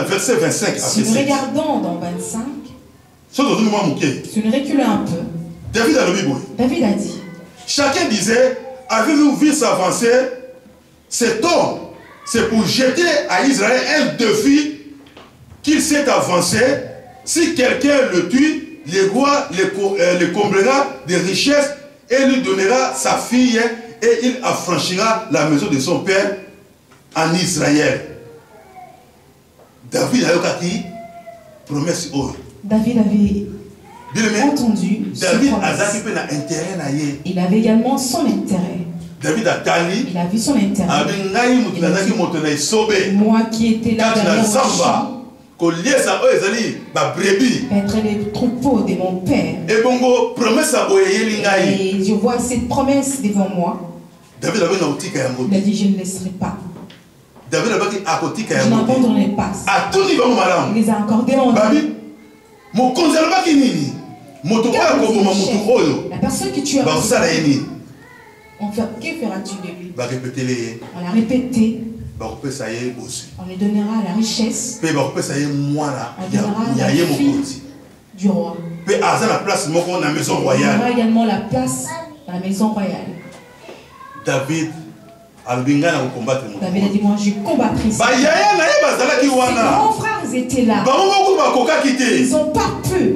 Verset 25. Si nous regardons dans 25, si nous reculons un peu, David a dit. Chacun disait, avez-vous vu s'avancer cet homme, c'est pour jeter à Israël un défi qu'il s'est avancé. Si quelqu'un le tue, le roi le comblera de richesses et lui donnera sa fille et il affranchira la maison de son père en Israël. David a eu promesse. David avait entendu. David a intérêt. Il avait également son intérêt. David a tali. Il a vu son intérêt. Moi qui étais là derrière le champ, être les troupeaux de mon père. Et je vois cette promesse devant moi. David il a dit, je ne laisserai pas. Je n'abandonnerai pas. Il les a encore demandé. La personne que tu as reçue, que feras-tu de lui? On l'a répété. On lui donnera la richesse. On donnera la fille du roi. On donnera également la place dans la maison royale. David a dit, moi je combattrai. Ses grands frères étaient là. Ils n'ont pas pu.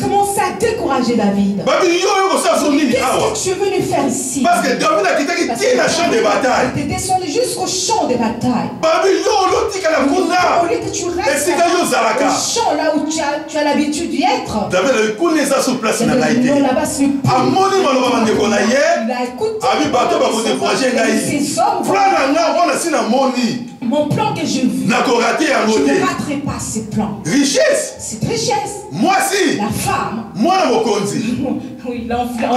Comment ça a découragé David? Qu'est-ce que tu es venu faire ici? Parce que David était descendu jusqu'au champ de bataille. Au lieu que tu restes au champ là où tu as l'habitude d'y être. David là-bas sur le pont. Il a écouté ces hommes. Mon plan que je vis, je ne raterai pas ces plans. Richesse. Cette richesse. Moi si. La femme. Moi na mokonzi. Oui, l'enfant. Non,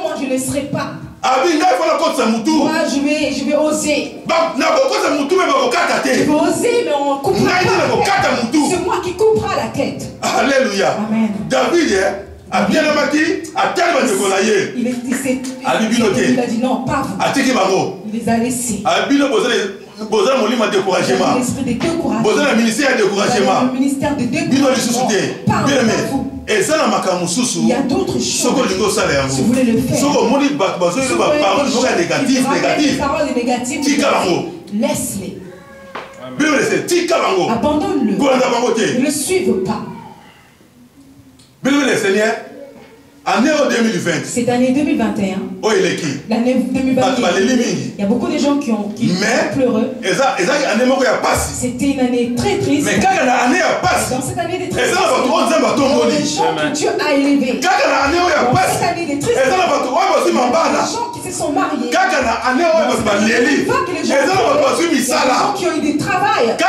moi je ne laisserai pas. Moi je vais oser. Je vais oser, mais on coupera pas. C'est moi qui coupera la tête. Alléluia. Amen. David a bien abattu, a tellement de il a dit non, pas vous. Il les a laissés. Boza molima découragement. Boza le ministère de découragement. Le ministère de découragement. Il y a d'autres choses. Si vous voulez le faire. Paroles négatives. Laisse-les. Abandonne-le. Ne le suive pas. Année 2020. Cette année 2021. L'année 2021. Il y a beaucoup de gens qui ont pleuré. C'était une année très triste. Mais dans cette année de tristesse, des gens que Dieu a élevés. Dans cette année de tristesse, des gens qui se sont mariés. Des gens qui ont eu du travail. Cette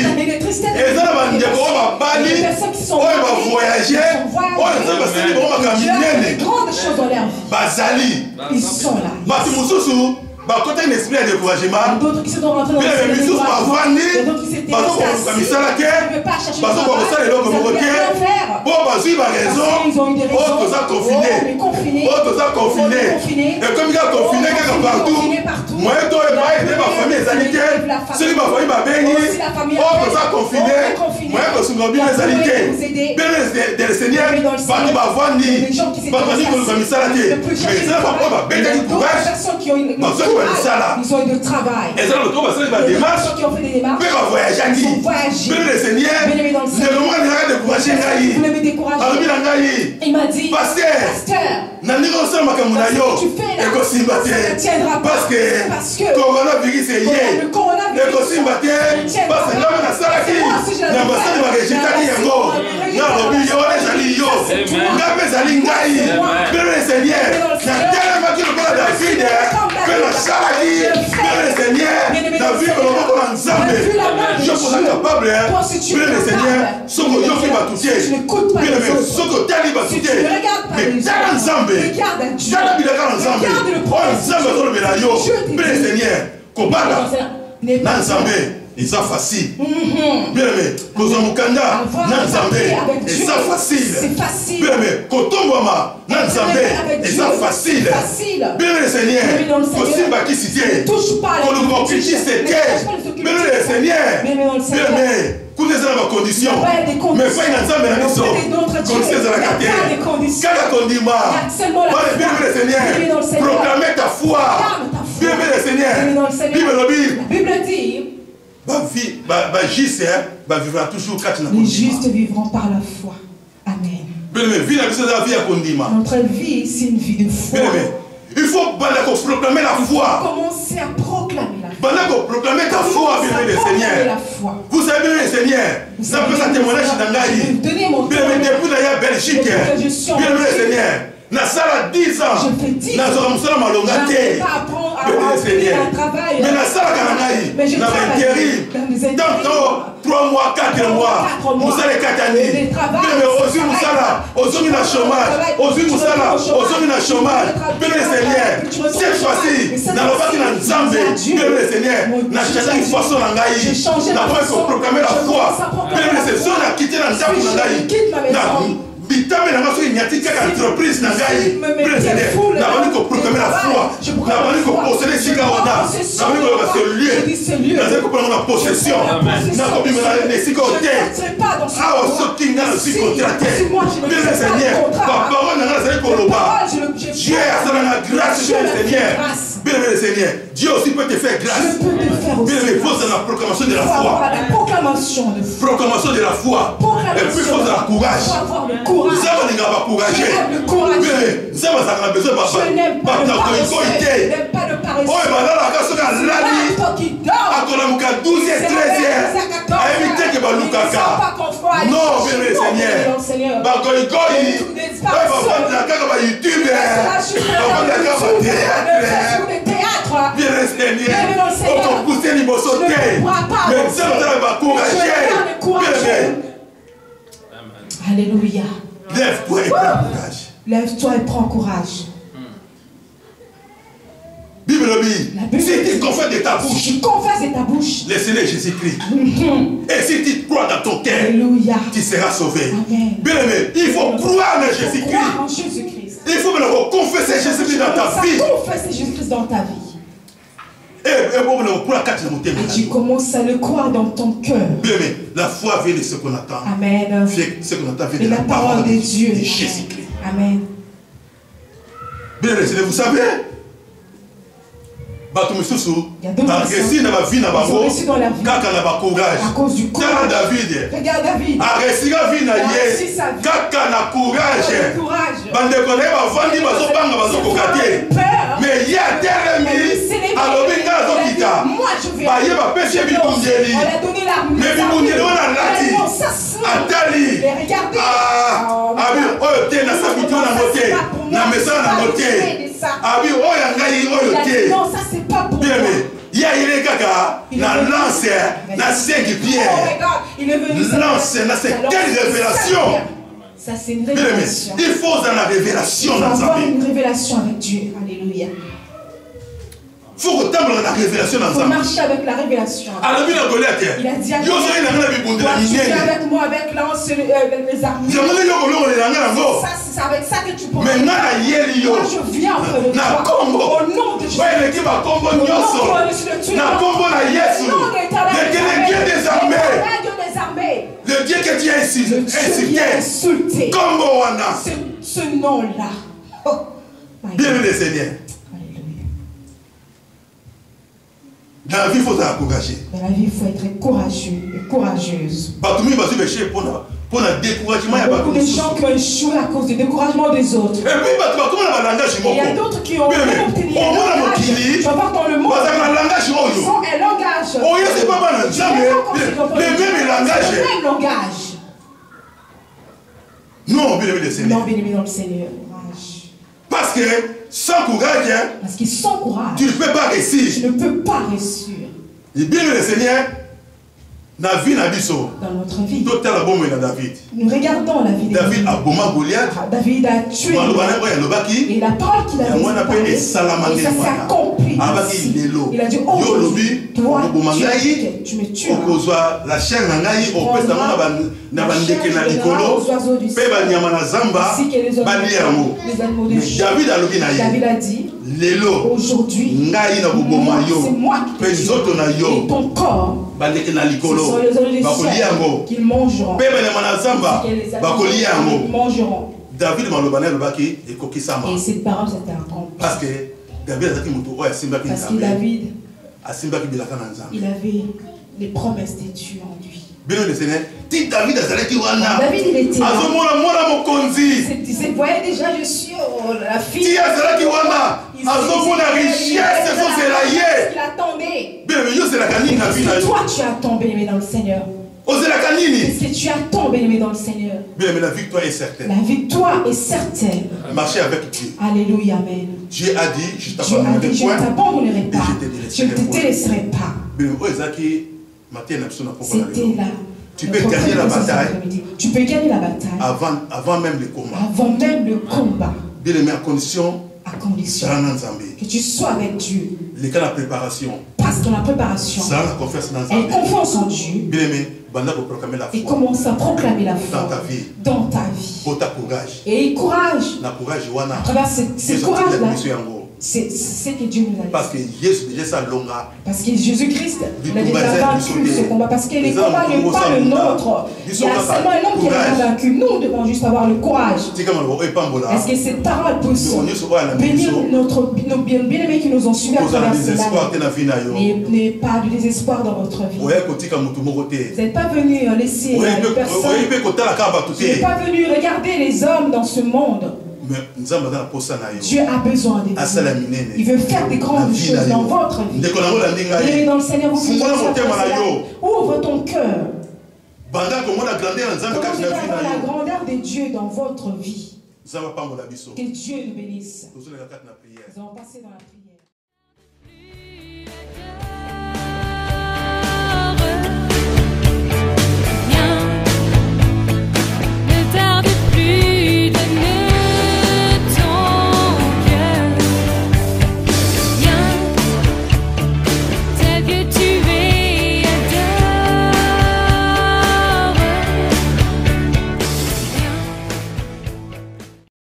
année de tristesse, des personnes qui sont voyagées. Grandes choses dans leur vie. Ils sont là. D'autres qui se sont rentrés dans le découragement. D'autres qui s'étaient restés. Ils ne peuvent pas chercher le travail. Ils ne peuvent rien faire. Ils ont eu des raisons. On est confinés. Et comme il y a confiné partout, moi et toi, ils ont eu de travail. Des gens qui ont fait des démarches. Ils ont voyagé. Bien-aimé dans le Seigneur. Vous voulez me décourager. Il m'a dit, pasteur, tu fais là, ça ne tiendra pas. Parce que le coronavirus est lié. C'est moi si je Et ça facile. Bien aimé, Kozamukanda, Nanzambé, et ça facile. C'est facile. Bien aimé, Kotombama, Nanzambé, et ça facile. Bien aimé, Seigneur, Kosimba qui cité, Kolumokiki c'était. Bien aimé, Seigneur, bien aimé, Kuna eza na condition. Mais pas une ensemble na biso. Condition za la carte. Kaka kondima. Voilà bien le Seigneur. Proclamer ta foi. Bien le Seigneur. Bible dit les justes vivront par la foi. Amen. Notre vie, c'est une vie de foi. Il faut proclamer la foi. Commencer à proclamer la foi. Proclamer ta foi, bien le Seigneur. Vous savez, le Seigneur, ça peut être un témoignage dans Gaï. Depuis la Belgique, bien le Seigneur. Na sala 10 ans. Na zora musala malonga te. Mais na sala kanangai. Na intérêt. Tant 3 mois, 4 mois. Musala katani. Mais aussi musala, aussi na chômage. Aussi musala, aussi na chômage. Bien le Seigneur. Cette fois-ci, na lobaki na Nzambe. Bien le Seigneur. Na changé une façon na ngai. Na pas proclamer la foi. Bien le Seigneur na quitté na Nzambe na ngai. Bitame na maso inyati kaka entreprise na ngai président na bani ko proclamer la foi na bani ko posséder sika ona na bani ko ce lieu na zeko prendre la possession na ko bimela ne sika hotel awa soki nga na sika contracté bien le Seigneur la parole na nga zeko loba Dieu a sa na grâce du Seigneur bien le Seigneur Dieu aussi peut te faire grâce bien le faut dans la proclamation de la foi proclamation de la foi et puis faut de la courage. Ça va nous encourager. Ça va nous besoin de je n'aime pas de paresse. Oh, là, la casse de la nuit. À Kolamuka 12 et 13 à éviter que Balukaka. Non, bien le Seigneur. Bagoïgoï. Va vendre la carte à YouTube. Va vendre la carte à théâtre. Bien le Seigneur. On va pousser les mots sautés. Mais ça va encourager. Alléluia. Lève-toi et prends courage. Lève-toi et prends courage. Bible dit, si tu confesses de ta bouche, le Seigneur Jésus-Christ, et si tu crois dans ton cœur, tu seras sauvé. Bien aimé, il faut croire en Jésus-Christ. Il faut maintenant confesser Jésus-Christ dans ta vie. Et tu commences à le croire dans ton cœur. Bien aimé, la foi vient de ce qu'on attend. Amen. Ce qu'on attend vient de la parole de Dieu. Jésus-Christ. Amen. Bien aimé, vous savez, il y a d'autres personnes qui ont réussi dans la vie à cause du courage. Regarde David. Mais il y a des moi je vais. On a donné l'armée. Mais regardez. Non, ça c'est pas pour moi. Il y a une kaka, la lance, la 5 pierres. Lance, la 5 révélation. Ça c'est une révélation. Il faut dans la révélation dans avoir une révélation avec Dieu. Alléluia. Il faut retendre la révélation dans sa vie. Il faut marcher avec la révélation. Il a dit à Dieu, tu es avec moi avec lance, les armées. C'est avec ça que tu peux. Moi je viens auprès de toi. Au nom de Jésus. Le Dieu que tu as insulté. Ce nom-là. Bienvenue Seigneur. Dans la vie, il faut être encouragé. Dans la vie, il faut être courageux et courageuse. Il y a beaucoup de gens qui ont échoué à cause du découragement des autres. Et puis, il y a d'autres qui ont obtenu un langage. Tu vas voir dans le monde. Ils ont un langage. Le même langage. Non, bien aimé le Seigneur. Non, bien aimé dans le Seigneur. Parce que sans courage, tu ne peux pas réussir. Tu ne peux pas réussir. Et bien le Seigneur, dans notre vie, David. Nous regardons la vie de David. David a tué. Et la parole qu'il a dit, et ça s'est accompli. Il a dit, aujourd'hui, toi, tu me tues. La chair aux oiseaux du ciel. David a dit, Aujourd'hui, c'est moi qui te tue. Et ton corps, ce sont les hommes du ciel qu'ils mangeront. Ils mangeront. Et cette parole s'était accomplie. Parce que David, il avait les promesses de Dieu en lui. David, il était là. Il se voyait déjà, je suis la fille. Il attendait. Toi, tu attends, bien-aimé dans le Seigneur. Qu'est-ce que tu attends, bien-aimé dans le Seigneur? La victoire est certaine. La victoire est certaine. Marcher avec Dieu. Alléluia, amen. Dieu a dit, je ne t'abandonnerai pas. Je ne te délaisserai pas. C'était là. Tu peux gagner la bataille. Tu peux gagner la bataille. Avant même le combat. Avant même le combat. Bien aimé, à condition que tu sois avec Dieu. Les cas de préparation. Passe dans la préparation. Et confiance en Dieu. Bien aimé, et commence à proclamer la foi dans ta vie. Et courage. À travers ce courage-là, c'est ce que Dieu nous a dit. Parce que Jésus-Christ a déjà vaincu ce combat. Parce que le combat n'est pas le nôtre. Il y a seulement un homme qui l'a vaincu. Nous devons juste avoir le courage. Est-ce que cette parole peut bénir nos bien-aimés qui nous ont suivis à travers cela? N'ayez pas de désespoir dans votre vie. Vous n'êtes pas venu laisser personne. Vous n'êtes pas venu regarder les hommes dans ce monde. Dieu a besoin de vous. Il veut faire des grandes choses dans votre vie. Et dans le Seigneur, vous pouvez ouvre ton cœur. Quand vous allez voir la grandeur de Dieu dans votre vie. Que Dieu nous bénisse. Nous allons passer dans la prière.